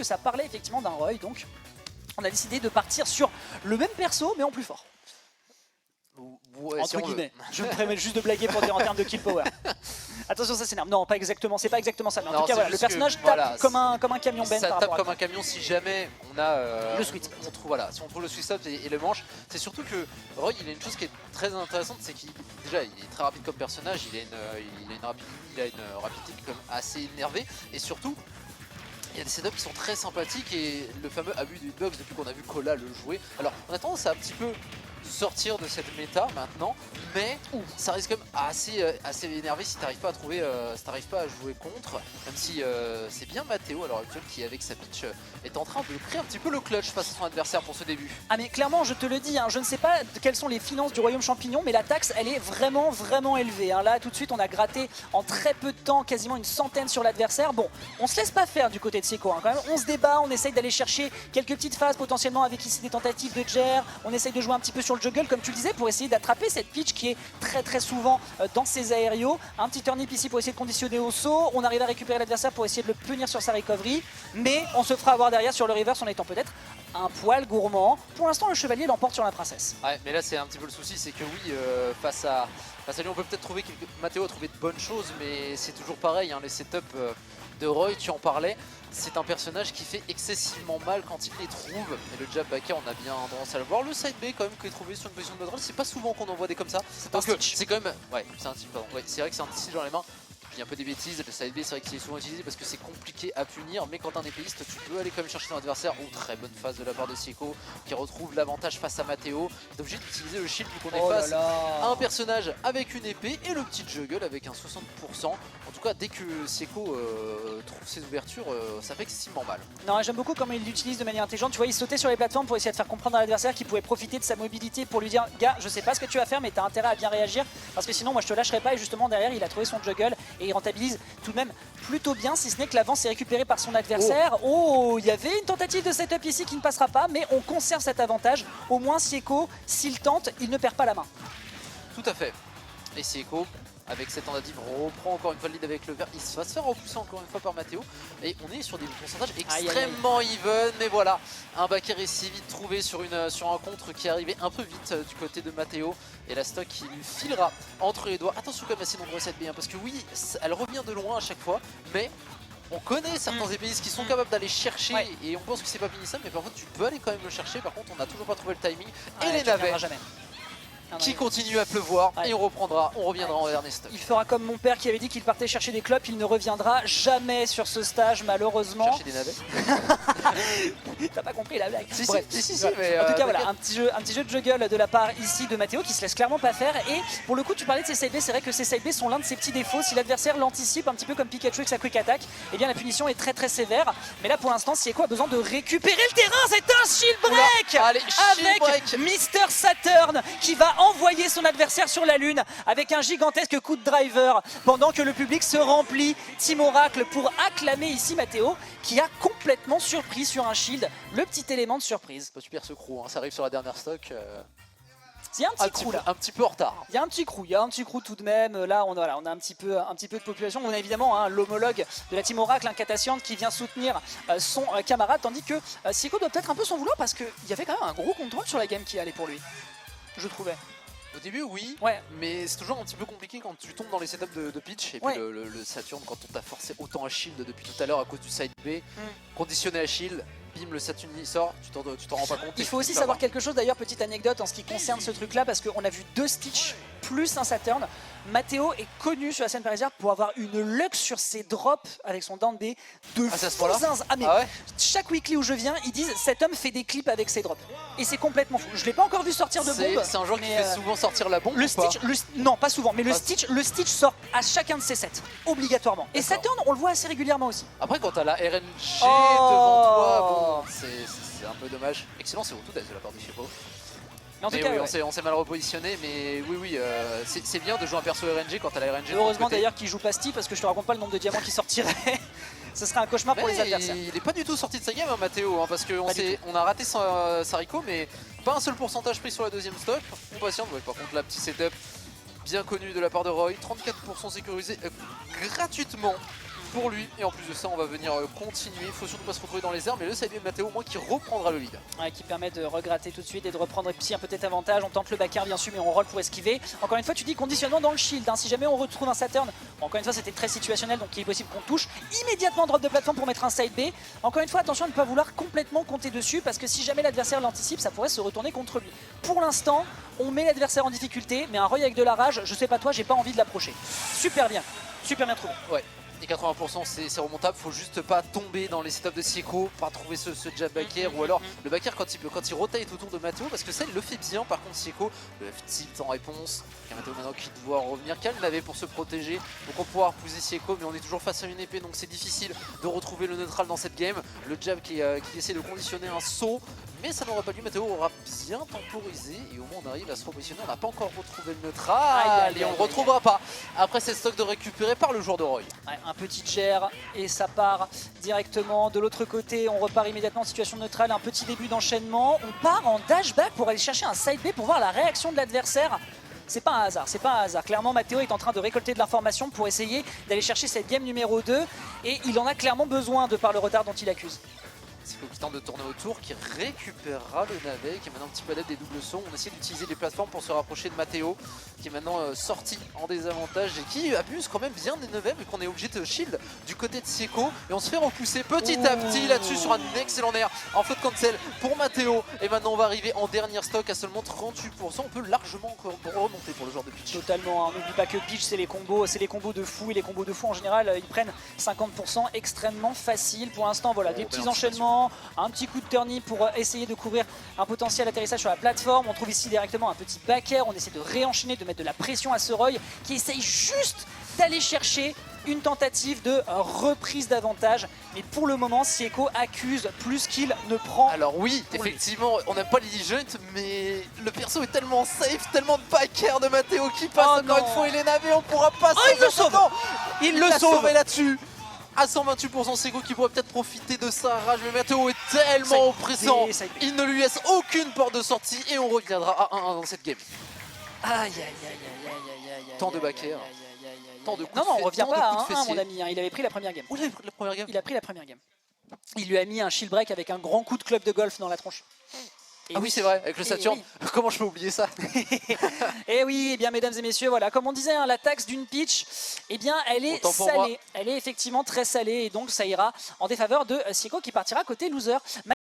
que ça parlait effectivement d'un Roy, donc on a décidé de partir sur le même perso mais en plus fort. Ouais, Entre guillemets, je me permets juste de blaguer pour dire en termes de kill power. Attention, ça s'énerve. Non, pas exactement, c'est pas exactement ça. Mais en tout cas, voilà, le personnage tape comme un camion Ben. Ça tape comme un camion si jamais on a le sweet spot. Si on trouve le sweet spot et le manche. C'est surtout que Roy, il a une chose qui est très intéressante, c'est qu'il déjà il est très rapide comme personnage, il a une rapidité comme assez énervée et surtout. Il y a des setups qui sont très sympathiques et le fameux abus du hitbox depuis qu'on a vu Cola le jouer. Alors on a tendance à un petit peu sortir de cette méta maintenant, mais ça risque quand même assez énervé si t'arrives pas à trouver, si t'arrives pas à jouer contre, même si c'est bien Mathéo à l'heure actuelle qui avec sa pitch est en train de créer un petit peu le clutch face à son adversaire pour ce début. Ah mais clairement je te le dis, hein, je ne sais pas quelles sont les finances du Royaume Champignon, mais la taxe elle est vraiment élevée. Hein. Là tout de suite on a gratté en très peu de temps quasiment une centaine sur l'adversaire. Bon, on se laisse pas faire du côté de Seiko, hein. Quand même on se débat, on essaye d'aller chercher quelques petites phases potentiellement avec ici des tentatives de Jer, on essaye de jouer un petit peu sur le juggle comme tu le disais pour essayer d'attraper cette pitch qui est très souvent dans ses aérios. Un petit turnip ici pour essayer de conditionner au saut, on arrive à récupérer l'adversaire pour essayer de le punir sur sa recovery, mais on se fera avoir derrière sur le reverse en étant peut-être un poil gourmand. Pour l'instant le chevalier l'emporte sur la princesse. Ouais mais là c'est un petit peu le souci, c'est que oui face à lui on peut peut-être trouver que Mathéo a trouvé de bonnes choses, mais c'est toujours pareil, hein, les setups de Roy, tu en parlais, c'est un personnage qui fait excessivement mal quand il les trouve. Et le jab backer, on a bien tendance à le voir. Le side B quand même qui est trouvé sur une position de contrôle, c'est pas souvent qu'on en voit des comme ça. Donc c'est quand même, ouais, c'est un type, pardon. Ouais, c'est vrai que c'est un stitch dans les mains. Je dis un peu des bêtises, le side B c'est vrai qu'il est souvent utilisé parce que c'est compliqué à punir, mais quand t'es un épéiste, tu peux aller quand même chercher ton adversaire. Oh, très bonne phase de la part de Seiko qui retrouve l'avantage face à Mathéo. T'es obligé d'utiliser le shield vu qu'on est face à un personnage avec une épée et le petit juggle avec un 60%. En tout cas, dès que Seiko trouve ses ouvertures, ça fait excessivement mal. Non, j'aime beaucoup comment il l'utilise de manière intelligente. Tu vois, il sautait sur les plateformes pour essayer de faire comprendre à l'adversaire qu'il pouvait profiter de sa mobilité pour lui dire gars, je sais pas ce que tu vas faire, mais t'as intérêt à bien réagir parce que sinon, moi je te lâcherai pas. Et justement, derrière, il a trouvé son juggle et il rentabilise tout de même plutôt bien, si ce n'est que l'avance est récupérée par son adversaire. Oh, il y avait une tentative de setup ici qui ne passera pas, mais on conserve cet avantage. Au moins, Seiko, s'il tente, il ne perd pas la main. Tout à fait. Et Seiko, avec cette tentative, reprend encore une fois le lead avec le vert. Il va se faire repousser encore une fois par Mathéo. Et on est sur des pourcentages extrêmement even. Mais voilà, un backer ici vite trouvé sur un contre qui est arrivé un peu vite du côté de Mathéo. Et la stock qui lui filera entre les doigts. Attention quand même à ces nombreux 7B, hein, parce que oui, elle revient de loin à chaque fois. Mais on connaît certains épéistes qui sont capables d'aller chercher et on pense que c'est pas finissable. Mais par contre, tu peux aller quand même le chercher. Par contre, on n'a toujours pas trouvé le timing. Et les navets qui continue à pleuvoir et on reviendra en dernier stock. Il fera comme mon père qui avait dit qu'il partait chercher des clopes, il ne reviendra jamais sur ce stage malheureusement. Chercher des navets. T'as pas compris la blague. Si, bref, si, mais en tout cas voilà, un petit jeu de juggle de la part ici de Mathéo qui se laisse clairement pas faire. Et pour le coup tu parlais de ces side B, c'est vrai que ces side B sont l'un de ses petits défauts. Si l'adversaire l'anticipe un petit peu comme Pikachu avec sa quick attack, eh bien la punition est très sévère. Mais là pour l'instant Seiko a besoin de récupérer le terrain, c'est un shield break. Allez, avec Mr Saturn qui va envoyer son adversaire sur la lune avec un gigantesque coup de driver pendant que le public se remplit. Team Oracle pour acclamer ici Mathéo qui a complètement surpris sur un shield, le petit élément de surprise. Super ce crew, hein, ça arrive sur la dernière stock. Il y a un petit crew là. Un petit peu en retard. Il y a un petit crew tout de même. Là on a un petit peu de population. On a évidemment hein, l'homologue de la Team Oracle, un Katashian qui vient soutenir son camarade, tandis que Seiko doit peut-être un peu s'en vouloir parce qu'il y avait quand même un gros contrôle sur la game qui allait pour lui, je trouvais. Au début oui, ouais. Mais c'est toujours un petit peu compliqué quand tu tombes dans les setups de pitch. Et puis le Saturn, quand on t'a forcé autant à shield depuis tout à l'heure à cause du side B, conditionné à shield, bim, le Saturn il sort, tu t'en rends pas compte. Il faut aussi savoir quelque chose d'ailleurs, petite anecdote en ce qui concerne ce truc là, parce qu'on a vu 2 Stitch plus un Saturn. Mathéo est connu sur la scène parisienne pour avoir une luck sur ses drops avec son down B de fou. Ah mais chaque weekly où je viens, ils disent cet homme fait des clips avec ses drops. Et c'est complètement fou. Je l'ai pas encore vu sortir de bombe. C'est un joueur qui fait souvent sortir la bombe. Le Stitch, non pas souvent, mais le Stitch sort à chacun de ses sets, obligatoirement. Et Saturn, on le voit assez régulièrement aussi. Après quand t'as la RNG devant toi, bon, c'est un peu dommage. Excellent, c'est autodesk de la part de Chipo. En tout cas, oui, on s'est mal repositionné, mais oui, c'est bien de jouer un perso RNG quand t'as la RNG. Heureusement d'ailleurs qu'il joue pas Steve parce que je te raconte pas le nombre de diamants qui sortiraient. Ce serait un cauchemar pour les adversaires. Il est pas du tout sorti de sa game, hein, Mathéo, hein, parce qu'on a raté sa Rico, mais pas un seul pourcentage pris sur la deuxième stock. On patiente, par contre, la petite setup bien connue de la part de Roy, 34% sécurisé gratuitement pour lui. Et en plus de ça, on va venir continuer. Il faut surtout pas se retrouver dans les airs, mais le side B de Matteo, au moins, qui reprendra le lead. Ouais, qui permet de regratter tout de suite et de reprendre Psy un peut-être avantage. On tente le backer bien sûr, mais on roll pour esquiver. Encore une fois, tu dis conditionnement dans le shield. Hein. Si jamais on retrouve un Saturn, bon, encore une fois, c'était très situationnel, donc il est possible qu'on touche immédiatement drop de plateforme pour mettre un side B. Encore une fois, attention à ne pas vouloir complètement compter dessus, parce que si jamais l'adversaire l'anticipe, ça pourrait se retourner contre lui. Pour l'instant, on met l'adversaire en difficulté, mais un Roy avec de la rage, je sais pas toi, j'ai pas envie de l'approcher. Super bien trouvé. Ouais. Et 80% c'est remontable, faut juste pas tomber dans les setups de Sieko, pas trouver ce jab backer ou alors le backer quand il rotate autour de Matteo, parce que ça il le fait bien. Par contre Sieko, le F-tilt en réponse, il y a Matteo maintenant qui doit revenir, Cal l'avait pour se protéger, donc on pourra repousser Sieko, mais on est toujours face à une épée, donc c'est difficile de retrouver le neutral dans cette game. Le jab qui essaie de conditionner un saut, mais ça n'aura pas dû. Matteo aura bien temporisé et au moins on arrive à se repositionner. On n'a pas encore retrouvé le neutral et on ne le retrouvera pas après cette stock de récupéré par le joueur de Roy. Ouais, un petit cher et ça part directement de l'autre côté. On repart immédiatement en situation neutrale, un petit début d'enchaînement. On part en dashback pour aller chercher un side B pour voir la réaction de l'adversaire. C'est pas un hasard, c'est pas un hasard. Clairement, Matteo est en train de récolter de l'information pour essayer d'aller chercher cette game numéro 2 et il en a clairement besoin de par le retard dont il accuse. Sieko qui tente de tourner autour, qui récupérera le navet, qui est maintenant un petit peu adepte des doubles sauts. On essaie d'utiliser les plateformes pour se rapprocher de Matteo, qui est maintenant sorti en désavantage et qui abuse quand même bien des nevets, vu qu'on est obligé de shield du côté de Sieko. Et on se fait repousser petit à petit là-dessus sur un excellent air en faute cancel pour Matteo. Et maintenant on va arriver en dernière stock à seulement 38%. On peut largement encore remonter pour le joueur de Peach. Totalement, hein. N'oublie pas que Peach c'est les combos de fou, et les combos de fou en général ils prennent 50% extrêmement facile. Pour l'instant voilà, des petits enchaînements. Un petit coup de turnip pour essayer de couvrir un potentiel atterrissage sur la plateforme. On trouve ici directement un petit backer. On essaie de réenchaîner, de mettre de la pression à ce Roy qui essaye juste d'aller chercher une tentative de reprise d'avantage. Mais pour le moment, Sieko accuse plus qu'il ne prend. Alors oui, effectivement, on n'a pas l'Illigent, mais le perso est tellement safe, tellement de backer de Matteo qui passe encore une fois. Et les navets, on pourra pas il le sauve. Il le sauve là-dessus. À 128%, Sieko qui pourrait peut-être profiter de sa rage, mais Matteo est tellement oppressant, il ne lui laisse aucune porte de sortie et on reviendra à 1-1 dans cette game. Aïe. Tant de backer, tant de coups Non, on revient pas à 1-1 mon ami, il avait pris la première game. Oh, il avait pris la première game. Il a pris la première game. Il lui a mis un shield break avec un grand coup de club de golf dans la tronche. Et oui, c'est vrai, avec le Saturn. Oui. Comment je peux oublier ça? Et oui, eh bien mesdames et messieurs, voilà, comme on disait, hein, la taxe d'une Peach, eh bien elle est salée. Elle est effectivement très salée et donc ça ira en défaveur de Sieko qui partira côté loser.